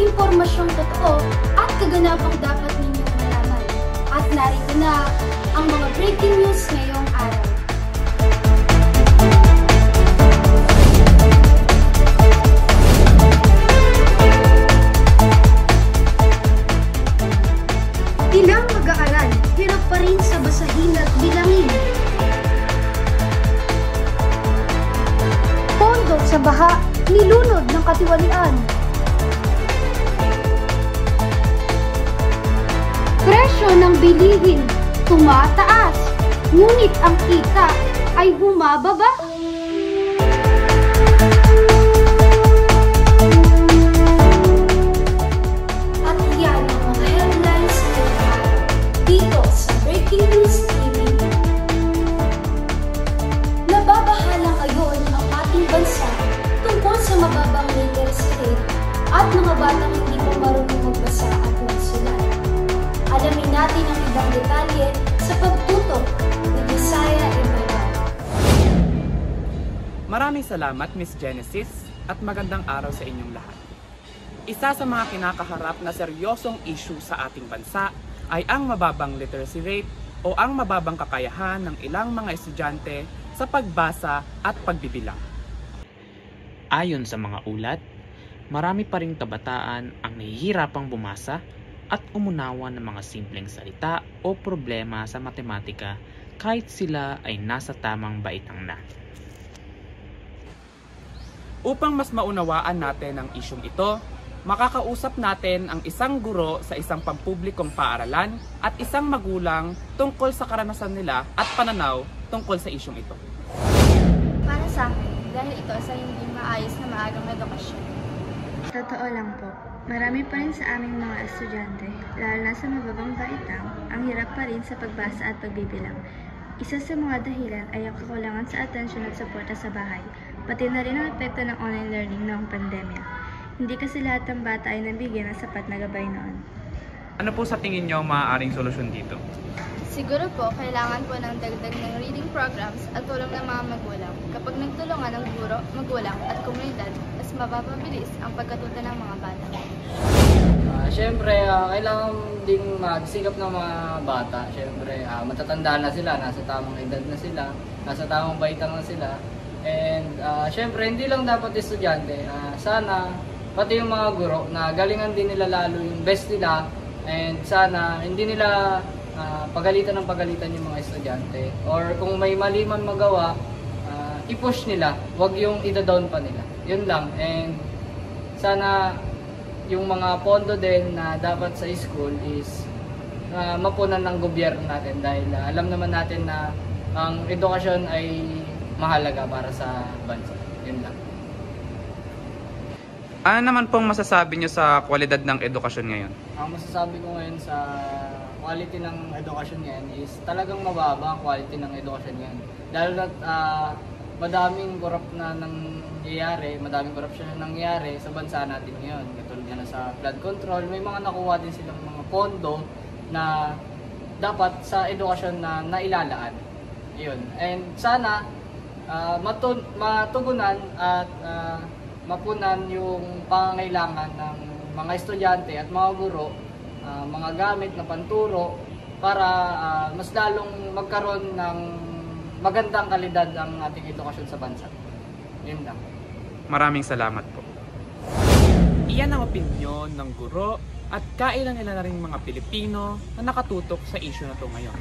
impormasyong totoo at kaganapang dapat ninyong malaman. At narito na ang mga breaking news ngayong araw. Ilang mag-aaral, hirap pa rin sa basahin at bilangin. Pondo sa baha, nilunod ng katiwalian. Presyo ng bilihin, tumataas, ngunit ang kita ay bumababa. At yan ang mga headlines ngayong araw, dito sa Breaking News TV. Nababahala ngayon ang ating bansa tungkol sa mababang literacy rate at mga batang hindi pa marunong magbasa at magsulat. Alamin natin ang ibang detalye sa pagtutok ni Josiah Ibarra. Maraming salamat, Miss Genesis, at magandang araw sa inyong lahat. Isa sa mga kinakaharap na seryosong issue sa ating bansa ay ang mababang literacy rate o ang mababang kakayahan ng ilang mga estudyante sa pagbasa at pagbibilang. Ayon sa mga ulat, marami pa ring kabataan ang nahihirapang bumasa at umunawa ng mga simpleng salita o problema sa matematika kahit sila ay nasa tamang baitang na. Upang mas maunawaan natin ang isyong ito, makakausap natin ang isang guro sa isang pampublikong paaralan at isang magulang tungkol sa karanasan nila at pananaw tungkol sa isyong ito. Para sa akin, dahil ito sa hindi maayos na maagang edukasyon. Totoo lang po, marami pa rin sa aming mga estudyante, lalo na sa mababang baitang, ang hirap pa rin sa pagbasa at pagbibilang. Isa sa mga dahilan ay ang kakulangan sa atensyon at suporta sa bahay, pati na rin ang epekto ng online learning noong pandemya. Hindi kasi lahat ng bata ay nabigyan ng sapat na gabay noon. Ano po sa tingin nyo maaaring solusyon dito? Siguro po, kailangan po ng dagdag ng reading programs at tulong ng mga magulang. Kapag nagtulungan ng guro, magulang at komunidad, mas mapapabilis ang pagkatuto ng mga bata. Siyempre, kailangan ding magsikap ng mga bata. Siyempre, matatanda na sila, nasa tamang edad na sila, nasa tamang baitang na sila. And siyempre, hindi lang dapat estudyante. Sana, pati yung mga guro, na galingan din nila lalo yung best nila. And sana, hindi nila pagalitan yung mga estudyante. Or kung may mali man magawa, i-push nila. Huwag yung ida-down pa nila. Yun lang. And sana yung mga pondo din na dapat sa school is mapunan ng gobyerno natin dahil alam naman natin na ang edukasyon ay mahalaga para sa bansa. Yun lang. Ano naman pong masasabi nyo sa kwalidad ng edukasyon ngayon? Ang masasabi ko ngayon sa quality ng edukasyon ngayon is talagang mababa ang quality ng edukasyon ngayon. Dahil na madaming corrupt na nangyayari, madaming corruption na nangyayari sa bansa natin ngayon. Katulad nga na sa flood control, may mga nakuha din silang mga pondo na dapat sa edukasyon na nailalaan. Yun. And sana matugunan at mapunan yung pangangailangan ng mga estudyante at mga guro, mga gamit na panturo para mas lalong magkaroon ng magandang kalidad ang ating edukasyon sa bansa. Yun lang. Maraming salamat po. Iyan ang opinyon ng guro at kailan-ilan na rin mga Pilipino na nakatutok sa issue na ito ngayon.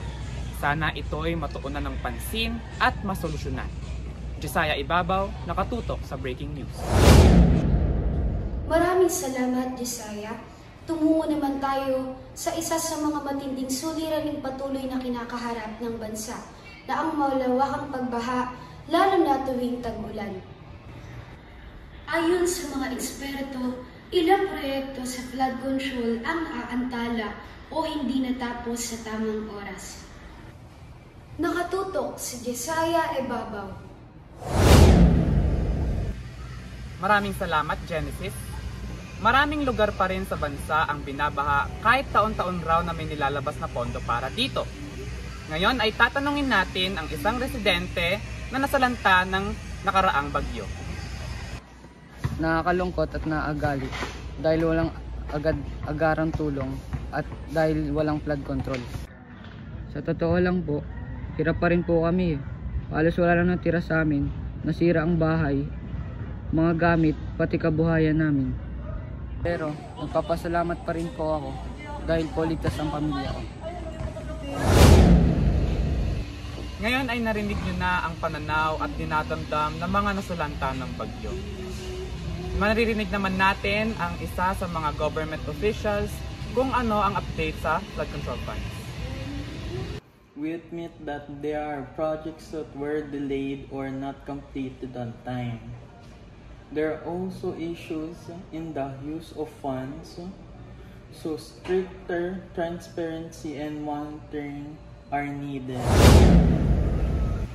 Sana ito'y matuunan ng pansin at masolusyonan. Josiah Ibabaw, nakatutok sa Breaking News. Maraming salamat, Josiah. Tumungo naman tayo sa isa sa mga matinding suliraning patuloy na kinakaharap ng bansa na ang malawakang pagbaha, lalo na tuwing tag-ulan. Ayon sa mga eksperto, ilang proyekto sa flood control ang aantala o hindi natapos sa tamang oras. Nakatutok si Josiah Ibabaw. Maraming salamat, Genesis. Maraming lugar pa rin sa bansa ang binabaha kahit taon-taon raw na may nilalabas na pondo para dito. Ngayon ay tatanungin natin ang isang residente na nasalanta ng nakaraang bagyo. Nakakalungkot at naagalit dahil agarang tulong at dahil walang flood control. Sa totoo lang po, hirap pa rin po kami. Halos wala lang natira sa amin, nasira ang bahay, mga gamit, pati kabuhayan namin. Pero nagpapasalamat pa rin po ako dahil po ligtas ang pamilya ko. Ngayon ay narinig nyo na ang pananaw at dinadamdam ng mga nasulanta ng bagyo. Maririnig naman natin ang isa sa mga government officials kung ano ang update sa flood control funds. We admit that there are projects that were delayed or not completed on time. There are also issues in the use of funds, so stricter transparency and monitoring are needed.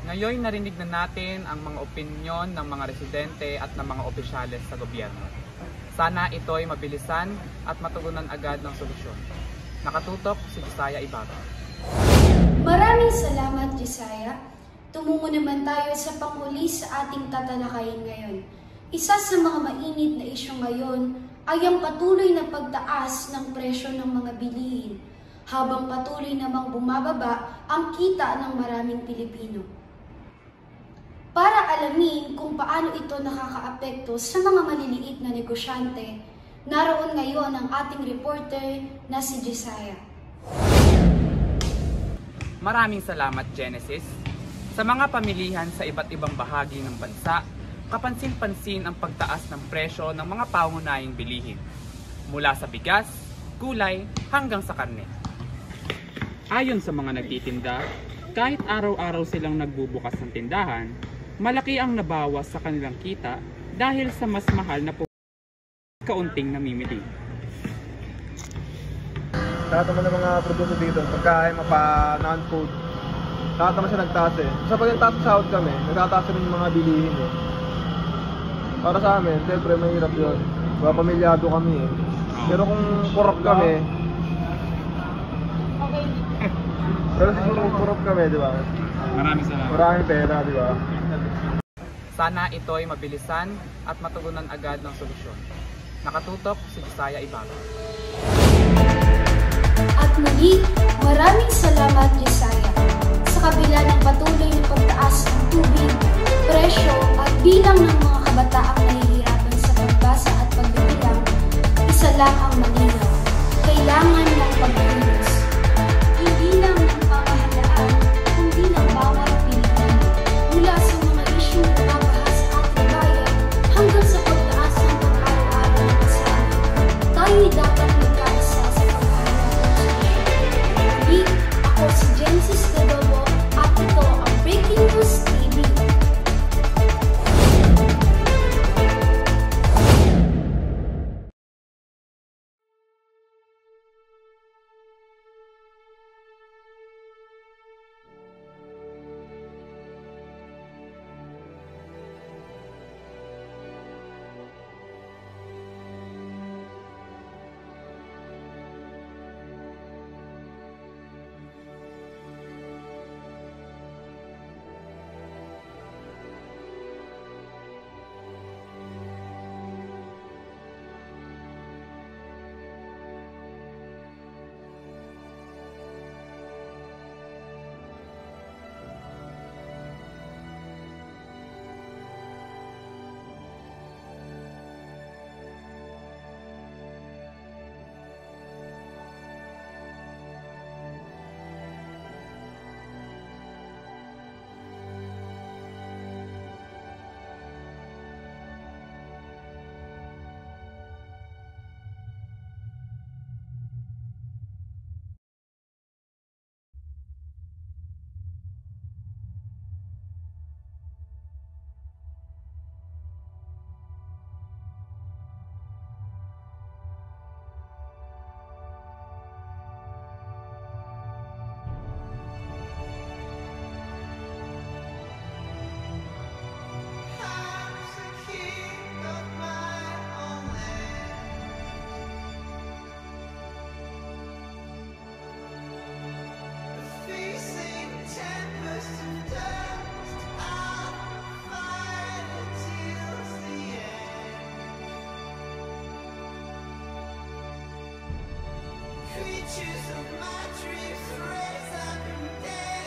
Ngayon narinig na natin ang mga opinyon ng mga residente at ng mga opisyales sa gobyerno. Sana ito ay mabilisan at matugunan agad ng solusyon. Nakatutok si Josiah Ibarra. Maraming salamat, Josiah. Tumungo naman tayo sa panghuli sa ating tatalakayin ngayon. Isa sa mga mainit na isyu ngayon ay ang patuloy na pagtaas ng presyo ng mga bilihin, habang patuloy namang bumababa ang kita ng maraming Pilipino. Para alamin kung paano ito nakakaapekto sa mga maliliit na negosyante, naroon ngayon ang ating reporter na si Josiah. Maraming salamat, Genesis. Sa mga pamilihan sa iba't ibang bahagi ng bansa, kapansin-pansin ang pagtaas ng presyo ng mga pangunahing bilihin, mula sa bigas, gulay, hanggang sa karne. Ayon sa mga nagtitinda, kahit araw-araw silang nagbubukas ng tindahan, malaki ang nabawas sa kanilang kita dahil sa mas mahal na kaunting namimili. Lahat naman ng mga produkto dito, pagkain, non-food, lahat naman siya nagtaas eh. Sa pag nagtaas sa sahod kami, nagtataas rin yung mga bilihin eh. Para sa amin, siyempre mahirap yun. Diba, pamilyado kami eh. Pero kung kurap kami, di ba? Maraming salamat. Maraming pera, di ba? Sana ito ay mabilisan at matugunan agad ng solusyon. Nakatutok si Josiah Ibarra. At muli, maraming salamat, Josiah. Sa kabila ng patuloy na pagtaas ng tubig, presyo at bilang ng mga kabataang nahihirapan sa pagbasa at pagbibilang, isa lang ang malinaw. Kailangan ng pagkilos. Hindi lang ng pamahalaan, kundi ng bawat Pilipino. Mula sa mga isyong nababaha sa ating bayan hanggang sa pagtaas ng pang-araw-araw na kasama, tayo'y dapat magkaisa sa pag-araw. Ako si Genesis Gadobo at ito ang Breaking News TV. pictures of my dreams raise up and down.